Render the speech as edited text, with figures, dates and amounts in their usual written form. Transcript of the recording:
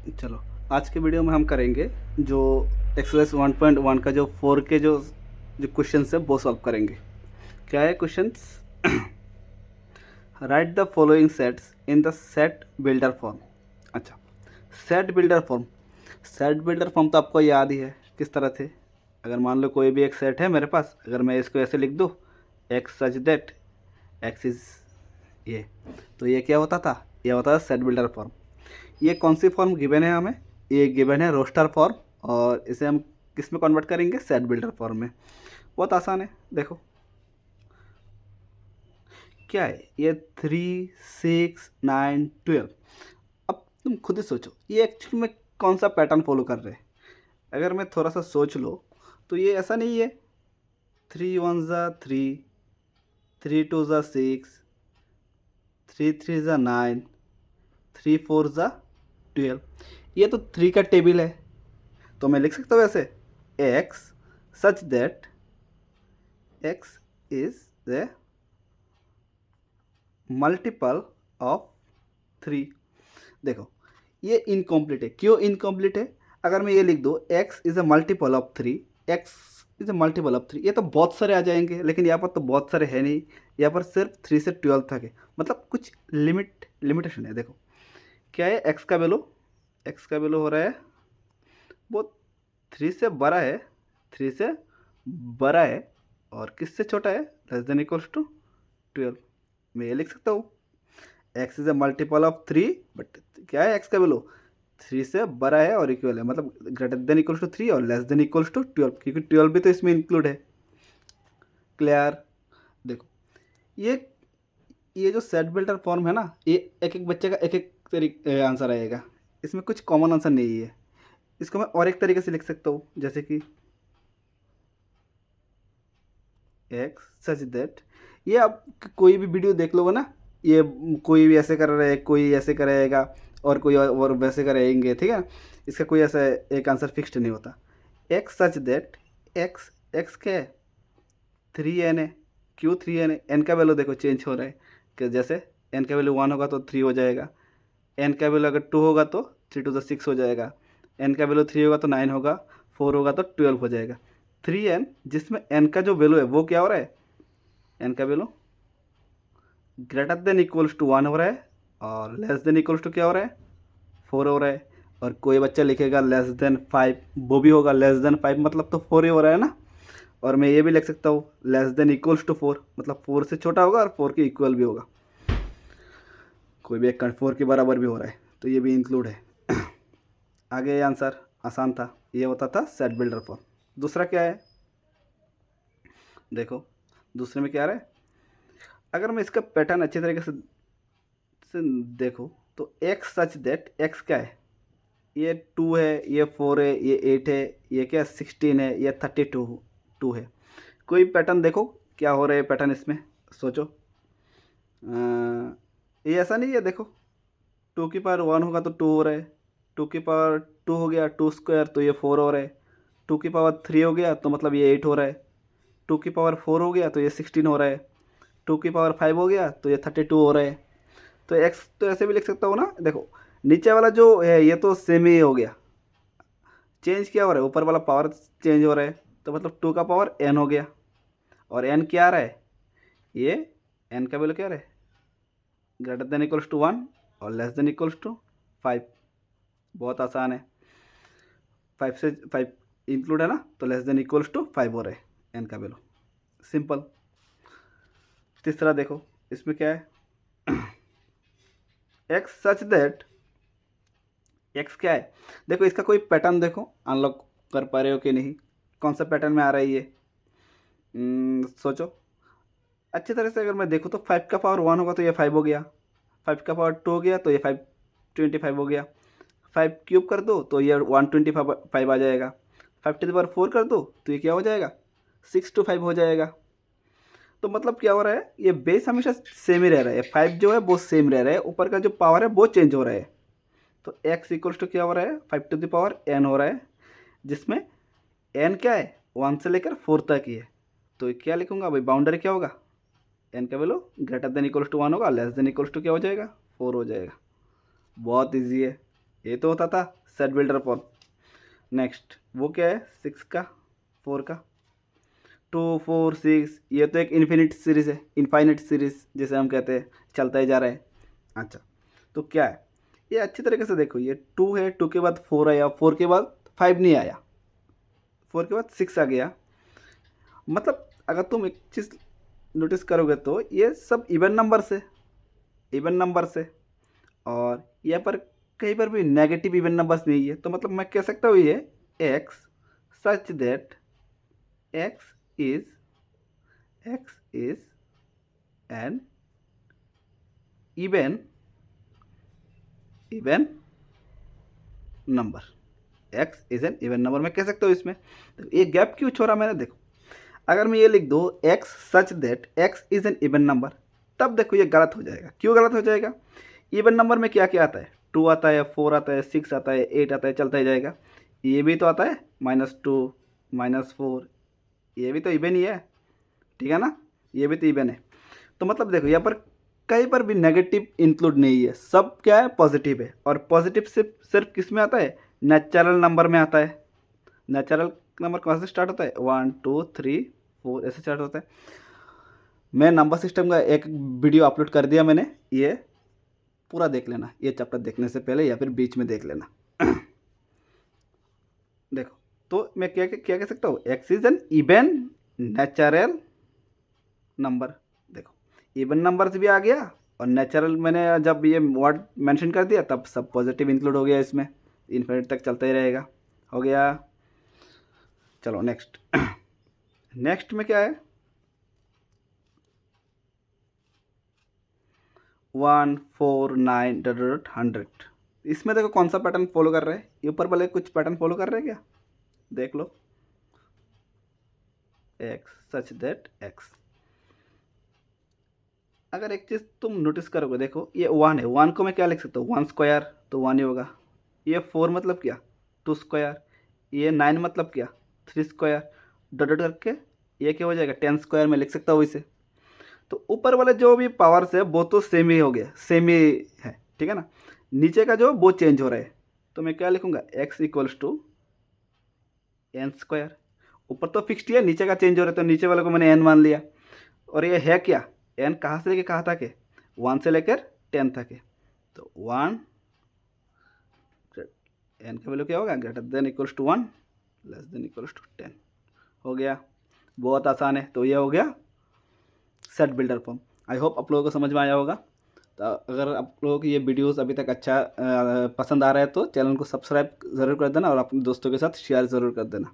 चलो, आज के वीडियो में हम करेंगे जो एक्सरसाइज 1.1 का जो 4 के जो क्वेश्चन है वो सॉल्व करेंगे। क्या है questions? Right the following sets in the set builder form. अच्छा, सेट बिल्डर फॉर्म तो आपको याद ही है किस तरह थे। अगर मान लो कोई भी एक सेट है मेरे पास, अगर मैं इसको ऐसे लिख दूँ, x such that x is ये, तो ये क्या होता था? ये होता था सेट बिल्डर फॉर्म। ये कौन सी फॉर्म गिवन है हमें? ये गिवन है रोस्टर फॉर्म, और इसे हम किस में कन्वर्ट करेंगे? सेट बिल्डर फॉर्म में। बहुत आसान है, देखो क्या है ये 3, 6, 9, 12। अब तुम खुद ही सोचो ये एक्चुअली में कौन सा पैटर्न फॉलो कर रहे हैं। अगर मैं थोड़ा सा सोच लो तो ये ऐसा नहीं है 3 1 ज़ा 3, 3 2 ज़ा 6, 3 3 ज़ा 9, 3 4 ज़ा 12। ये तो 3 का टेबल है, तो मैं लिख सकता हूँ ऐसे, x such that x is the multiple of 3। देखो ये इनकम्प्लीट है। क्यों इनकम्प्लीट है? अगर मैं ये लिख दूँ x is a multiple of 3, x is a multiple of 3, ये तो बहुत सारे आ जाएंगे, लेकिन यहाँ पर तो बहुत सारे है नहीं। यहाँ पर सिर्फ 3 से 12 तक है, मतलब कुछ लिमिटेशन है। देखो क्या है, एक्स का वैल्यू हो रहा है वो 3 से बड़ा है, 3 से बड़ा है, और किससे छोटा है? Less than equals to 12। मैं ये लिख सकता हूँ x is a multiple of 3, but क्या है, एक्स का वैल्यू 3 से बड़ा है और इक्वल है, मतलब ग्रेटर देन इक्वल्स टू 3 और लेस देन इक्वल्स टू 12, क्योंकि 12 भी तो इसमें इंक्लूड है। क्लियर? देखो ये जो सेट बिल्डर फॉर्म है ना, ये एक एक बच्चे का एक एक तरीके आंसर आएगा, इसमें कुछ कॉमन आंसर नहीं है। इसको मैं और एक तरीके से लिख सकता हूँ, जैसे कि एक्स सच दैट, ये आप कोई भी वीडियो देख लोगे ना, ये कोई भी ऐसे कर रहा है, कोई ऐसे करेगा, और कोई और वैसे करेंगे, ठीक है। इसका कोई ऐसा एक आंसर फिक्स्ड नहीं होता। X such that x, x क्या है? 3n है। क्यों 3n है? एन का वैल्यू देखो चेंज हो रहा है, कि जैसे एन का वैल्यू 1 होगा तो 3 हो जाएगा, एन का वैल्यू अगर 2 होगा तो 3 2 6 हो जाएगा, एन का वैल्यू 3 होगा तो 9 होगा, 4 होगा तो 12 हो जाएगा। 3n जिसमें एन का जो वैल्यू है वो क्या हो रहा है? एन का value greater than equals to 1 हो रहा है, और लेस देन इक्वल्स टू क्या हो रहा है? 4 हो रहा है। और कोई बच्चा लिखेगा लेस देन 5, वो भी होगा लेस देन 5, मतलब तो 4 ही हो रहा है ना। और मैं ये भी लिख सकता हूँ लेस देन इक्वल्स टू 4, मतलब 4 से छोटा होगा और 4 के इक्वल भी होगा। कोई भी एक 4 के बराबर भी हो रहा है, तो ये भी इंक्लूड है। आगे ये आंसर आसान था, ये होता था सेट बिल्डर फॉर्म। दूसरा क्या है? देखो दूसरे में क्या आ रहा है? अगर मैं इसका पैटर्न अच्छे तरीके से देखो तो एक्स सच दैट एक्स क्या है? ये 2 है, ये 4 है, ये 8 है, ये क्या 16 है, ये 32 है। कोई पैटर्न देखो क्या हो रहा है पैटर्न इसमें, सोचो। ये ऐसा नहीं है, देखो 2 की पावर 1 होगा तो 2 हो रहा है, 2 की पावर 2 हो गया 2 स्क्वायर तो ये 4 हो रहा है, 2 की पावर 3 हो गया तो मतलब ये 8 हो रहा है, 2 की पावर 4 हो गया तो ये 16 हो रहा है, 2 की पावर 5 हो गया तो ये 32 हो रहा है। तो एक्स तो ऐसे भी लिख सकता हूँ ना। देखो नीचे वाला जो है ये तो सेम ही हो गया, चेंज क्या हो रहा है? ऊपर वाला पावर चेंज हो रहा है, तो मतलब 2 का पावर n हो गया, और n क्या आ रहा है? ये n का वैल्यू क्या आ रहा है? ग्रेटर देन इक्वल्स टू 1 और लेस देन इक्वल्स टू 5। बहुत आसान है, 5 से 5 इंक्लूड है ना, तो लेस देन इक्वल्स टू 5 हो रहा है n का वैल्यू। सिंपल। तीसरा देखो इसमें क्या है? एक्स सच दैट एक्स क्या है? देखो इसका कोई पैटर्न देखो, अनलॉक कर पा रहे हो कि नहीं, कौन सा पैटर्न में आ रहा है ये? सोचो अच्छी तरह से। अगर मैं देखूँ तो 5 का पावर 1 होगा तो ये 5 हो गया, 5 का पावर 2 हो गया तो ये 525 हो गया, 5 क्यूब कर दो तो ये 125 आ जाएगा, 5 टू द पावर 4 कर दो तो ये क्या हो जाएगा? 625 हो जाएगा। तो मतलब क्या हो रहा है, ये बेस हमेशा सेम ही रह रहा है, 5 जो है वो सेम रह रहा है, ऊपर का जो पावर है वो चेंज हो रहा है। तो x इक्वल्स टू क्या हो रहा है? 5 टू द पावर n हो रहा है, जिसमें n क्या है? 1 से लेकर 4 तक ही है। तो ये क्या लिखूंगा भाई? बाउंड्री क्या होगा? n का value greater than equals to 1 होगा, लेस देन इक्वल्स टू क्या हो जाएगा? 4 हो जाएगा। बहुत ईजी है। ये तो होता था सेट बिल्डर फॉर्म। नेक्स्ट वो क्या है, 6 का 4 का 2 4 6, ये तो एक इन्फिनिट सीरीज़ है, इनफाइनिट सीरीज़ जिसे हम कहते हैं, चलता ही जा रहा है। अच्छा तो क्या है, ये अच्छी तरीके से देखो, ये 2 है, 2 के बाद 4 आया, 4 के बाद 5 नहीं आया, 4 के बाद 6 आ गया। मतलब अगर तुम एक चीज़ नोटिस करोगे तो ये सब इवन नंबर से, इवन नंबर से, और यहाँ पर कहीं पर भी नेगेटिव इवन नंबर्स नहीं है। तो मतलब मैं कह सकता हूँ ये x such that x is an even number, x is an even number मैं कह सकता हूँ इसमें। तो ये गैप क्यों छोड़ा मैंने, देखो अगर मैं ये लिख दूँ x such that x is an even number, तब देखो ये गलत हो जाएगा। क्यों गलत हो जाएगा, इवन नंबर में क्या क्या आता है, 2 आता है, 4 आता है, 6 आता है, 8 आता है, चलता ही जाएगा। ये भी तो आता है -2 -4, ये भी तो इवन ही है, ठीक है ना, ये भी तो इवन है। तो मतलब देखो यहाँ पर कहीं पर भी नेगेटिव इंक्लूड नहीं है, सब क्या है पॉजिटिव है। और पॉजिटिव सिर्फ किस में आता है, नेचुरल नंबर में आता है। नेचुरल नंबर कहाँ से स्टार्ट होता है, 1 2 3 4 ऐसे स्टार्ट होता है। मैं नंबर सिस्टम का एक वीडियो अपलोड कर दिया मैंने, ये पूरा देख लेना, ये चैप्टर देखने से पहले या फिर बीच में देख लेना। देखो तो मैं क्या क्या कह सकता हूँ, x is an even natural number. देखो इवन नंबर्स भी आ गया, और नेचुरल मैंने जब ये वर्ड मेंशन कर दिया तब सब पॉजिटिव इंक्लूड हो गया इसमें, इन्फिनिट तक चलता ही रहेगा, हो गया। चलो नेक्स्ट। नेक्स्ट में क्या है, 1 4 9 100। इसमें देखो कौन सा पैटर्न फॉलो कर रहे हैं, ये ऊपर वाले कुछ पैटर्न फॉलो कर रहे हैं क्या, देख लो, एक्स सच दैट एक्स। अगर एक चीज़ तुम नोटिस करोगे, देखो ये 1 है, 1 को मैं क्या लिख सकता हूँ, 1 स्क्वायर तो 1 ही होगा। ये 4 मतलब क्या, 2 स्क्वायर। ये 9 मतलब क्या, 3 स्क्वायर। डॉट डॉट करके ये क्या हो जाएगा, 10 स्क्वायर में लिख सकता हूँ इसे। तो ऊपर वाले जो भी पावर्स है वो तो सेम ही हो गया, सेम ही है, ठीक है ना। नीचे का जो वो चेंज हो रहा है, तो मैं क्या लिखूँगा, x equals to n square. ऊपर तो फिक्स्ड है, नीचे का चेंज हो रहा है तो नीचे वाले को मैंने एन मान लिया। और ये है क्या, एन कहाँ से लेके कहाँ तक है, 1 से लेकर 10 तक है। तो 1 एन का वैल्यू क्या होगा, greater than equals to 1 less than equals to 10, हो गया। बहुत आसान है। तो ये हो गया set builder form. I hope आप लोगों को समझ में आया होगा। तो अगर आप लोगों को ये वीडियोस अभी तक अच्छा पसंद आ रहा है तो चैनल को सब्सक्राइब ज़रूर कर देना, और अपने दोस्तों के साथ शेयर ज़रूर कर देना।